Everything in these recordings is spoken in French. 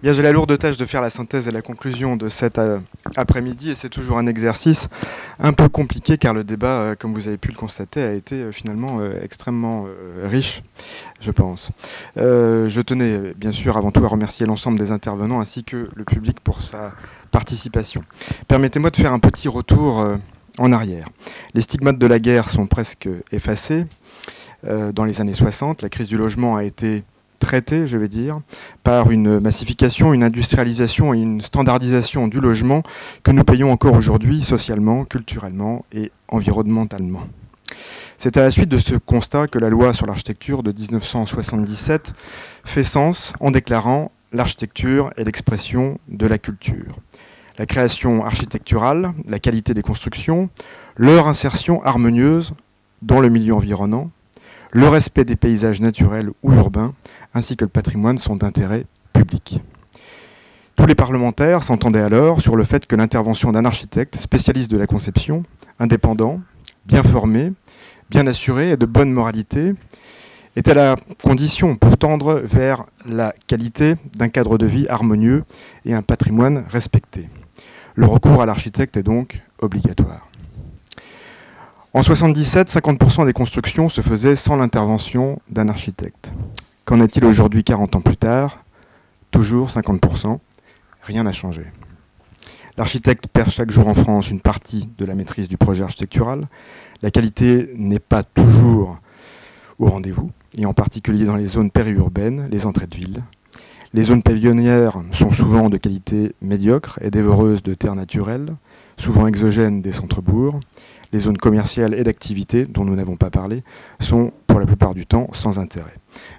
Bien, j'ai la lourde tâche de faire la synthèse et la conclusion de cet après-midi, et c'est toujours un exercice un peu compliqué car le débat, comme vous avez pu le constater, a été finalement extrêmement riche, je pense. Je tenais bien sûr avant tout à remercier l'ensemble des intervenants ainsi que le public pour sa participation. Permettez-moi de faire un petit retour en arrière. Les stigmates de la guerre sont presque effacés. Dans les années 60, la crise du logement a été traité, je vais dire, par une massification, une industrialisation et une standardisation du logement que nous payons encore aujourd'hui socialement, culturellement et environnementalement. C'est à la suite de ce constat que la loi sur l'architecture de 1977 fait sens en déclarant l'architecture est l'expression de la culture. La création architecturale, la qualité des constructions, leur insertion harmonieuse dans le milieu environnant, le respect des paysages naturels ou urbains, ainsi que le patrimoine sont d'intérêt public. Tous les parlementaires s'entendaient alors sur le fait que l'intervention d'un architecte spécialiste de la conception, indépendant, bien formé, bien assuré et de bonne moralité, était la condition pour tendre vers la qualité d'un cadre de vie harmonieux et un patrimoine respecté. Le recours à l'architecte est donc obligatoire. En 1977, 50% des constructions se faisaient sans l'intervention d'un architecte. Qu'en est-il aujourd'hui, 40 ans plus tard? Toujours 50%. Rien n'a changé. L'architecte perd chaque jour en France une partie de la maîtrise du projet architectural. La qualité n'est pas toujours au rendez-vous, et en particulier dans les zones périurbaines, les entrées de ville. Les zones pavillonnières sont souvent de qualité médiocre et dévoreuses de terres naturelles, souvent exogènes des centres-bourgs. Les zones commerciales et d'activité, dont nous n'avons pas parlé, sont pour la plupart du temps sans intérêt.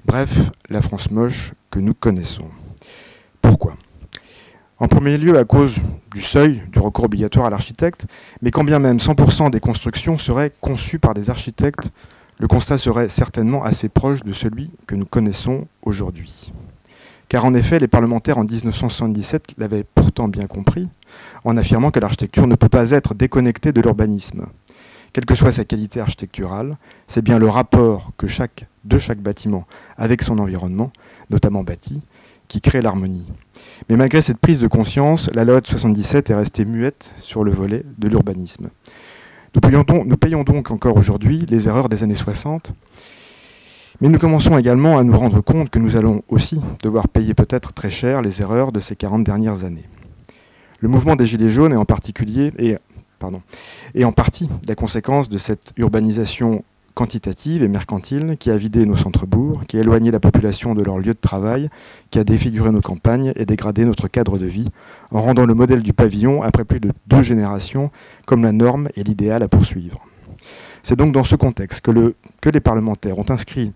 Bref, la France moche que nous connaissons. Pourquoi ? En premier lieu, à cause du seuil du recours obligatoire à l'architecte, mais quand bien même 100% des constructions seraient conçues par des architectes, le constat serait certainement assez proche de celui que nous connaissons aujourd'hui. Car en effet, les parlementaires en 1977 l'avaient pourtant bien compris, en affirmant que l'architecture ne peut pas être déconnectée de l'urbanisme. Quelle que soit sa qualité architecturale, c'est bien le rapport de chaque bâtiment avec son environnement, notamment bâti, qui crée l'harmonie. Mais malgré cette prise de conscience, la loi de 1977 est restée muette sur le volet de l'urbanisme. Nous payons donc encore aujourd'hui les erreurs des années 60, mais nous commençons également à nous rendre compte que nous allons aussi devoir payer peut-être très cher les erreurs de ces 40 dernières années. Le mouvement des Gilets jaunes est en partie la conséquence de cette urbanisation quantitative et mercantile qui a vidé nos centres-bourgs, qui a éloigné la population de leur lieu de travail, qui a défiguré nos campagnes et dégradé notre cadre de vie, en rendant le modèle du pavillon, après plus de 2 générations, comme la norme et l'idéal à poursuivre. C'est donc dans ce contexte que les parlementaires ont inscrit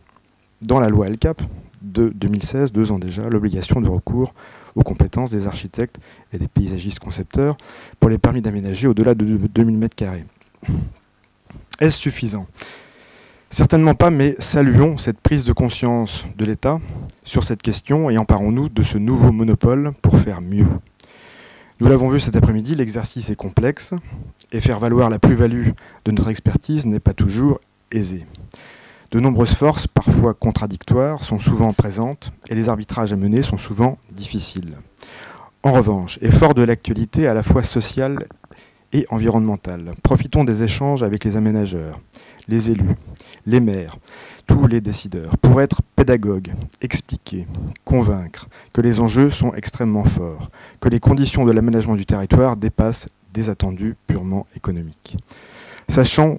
dans la loi LCAP de 2016, 2 ans déjà, l'obligation de recours aux compétences des architectes et des paysagistes concepteurs pour les permis d'aménager au-delà de 2000 m². Est-ce suffisant ? Certainement pas, mais saluons cette prise de conscience de l'État sur cette question et emparons-nous de ce nouveau monopole pour faire mieux. Nous l'avons vu cet après-midi, l'exercice est complexe et faire valoir la plus-value de notre expertise n'est pas toujours aisé. De nombreuses forces, parfois contradictoires, sont souvent présentes et les arbitrages à mener sont souvent difficiles. En revanche, et fort de l'actualité à la fois sociale et environnementale, profitons des échanges avec les aménageurs, les élus, les maires, tous les décideurs, pour être pédagogues, expliquer, convaincre que les enjeux sont extrêmement forts, que les conditions de l'aménagement du territoire dépassent des attendus purement économiques. Sachant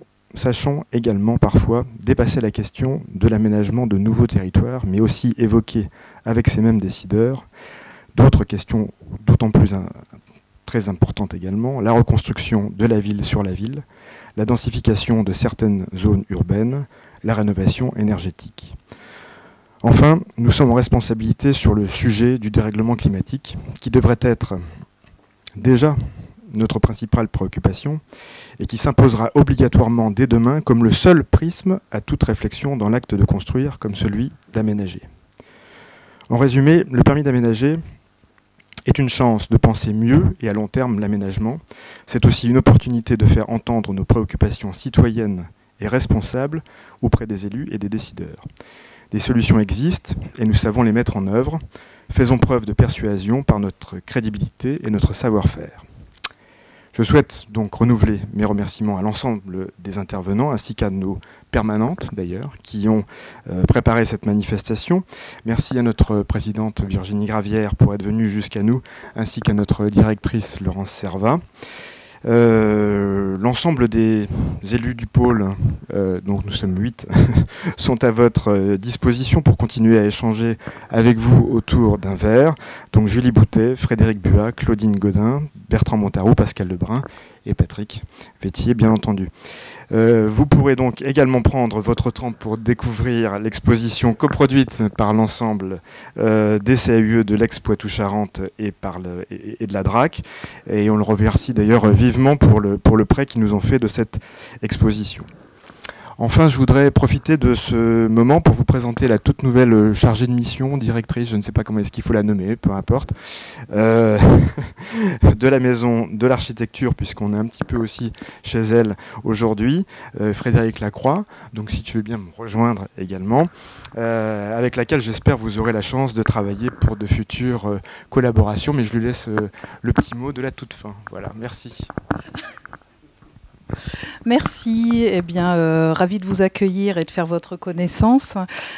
également parfois dépasser la question de l'aménagement de nouveaux territoires, mais aussi évoquer avec ces mêmes décideurs d'autres questions d'autant plus très importantes également, la reconstruction de la ville sur la ville, la densification de certaines zones urbaines, la rénovation énergétique. Enfin, nous sommes en responsabilité sur le sujet du dérèglement climatique, qui devrait être déjà notre principale préoccupation, et qui s'imposera obligatoirement dès demain comme le seul prisme à toute réflexion dans l'acte de construire comme celui d'aménager. En résumé, le permis d'aménager est une chance de penser mieux et à long terme l'aménagement. C'est aussi une opportunité de faire entendre nos préoccupations citoyennes et responsables auprès des élus et des décideurs. Des solutions existent et nous savons les mettre en œuvre. Faisons preuve de persuasion par notre crédibilité et notre savoir-faire. Je souhaite donc renouveler mes remerciements à l'ensemble des intervenants ainsi qu'à nos permanentes d'ailleurs qui ont préparé cette manifestation. Merci à notre présidente Virginie Gravière pour être venue jusqu'à nous ainsi qu'à notre directrice Laurence Servat. L'ensemble des élus du pôle, donc nous sommes 8, sont à votre disposition pour continuer à échanger avec vous autour d'un verre. Donc Julie Boutet, Frédéric Buat, Claudine Godin, Bertrand Montarou, Pascal Lebrun et Patrick Vétier, bien entendu. Vous pourrez donc également prendre votre temps pour découvrir l'exposition coproduite par l'ensemble des CAUE de l'Ex-Poitou-Charentes et de la DRAC. Et on le remercie d'ailleurs vivement pour le prêt qu'ils nous ont fait de cette exposition. Enfin, je voudrais profiter de ce moment pour vous présenter la toute nouvelle chargée de mission, directrice, je ne sais pas comment est-ce qu'il faut la nommer, peu importe, de la Maison de l'Architecture, puisqu'on est un petit peu aussi chez elle aujourd'hui, Frédéric Lacroix, donc si tu veux bien me rejoindre également, avec laquelle j'espère vous aurez la chance de travailler pour de futures collaborations, mais je lui laisse le petit mot de la toute fin. Voilà, merci. Merci, eh bien, ravi de vous accueillir et de faire votre connaissance.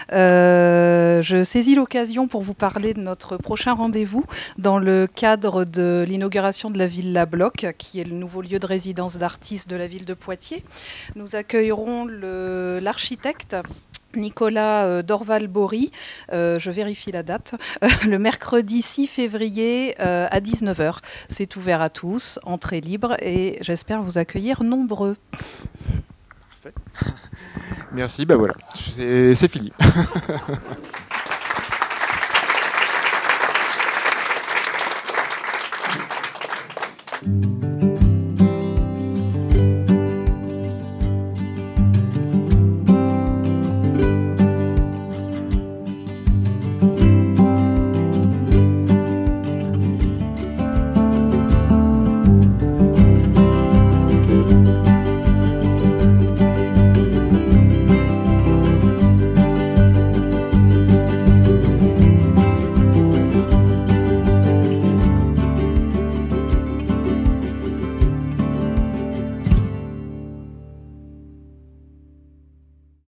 Je saisis l'occasion pour vous parler de notre prochain rendez-vous dans le cadre de l'inauguration de la Villa Bloch, qui est le nouveau lieu de résidence d'artistes de la ville de Poitiers. Nous accueillerons l'architecte Nicolas Dorval-Bory, je vérifie la date, le mercredi 6 février à 19h. C'est ouvert à tous, entrée libre et j'espère vous accueillir nombreux. Parfait. Merci, ben voilà, c'est fini.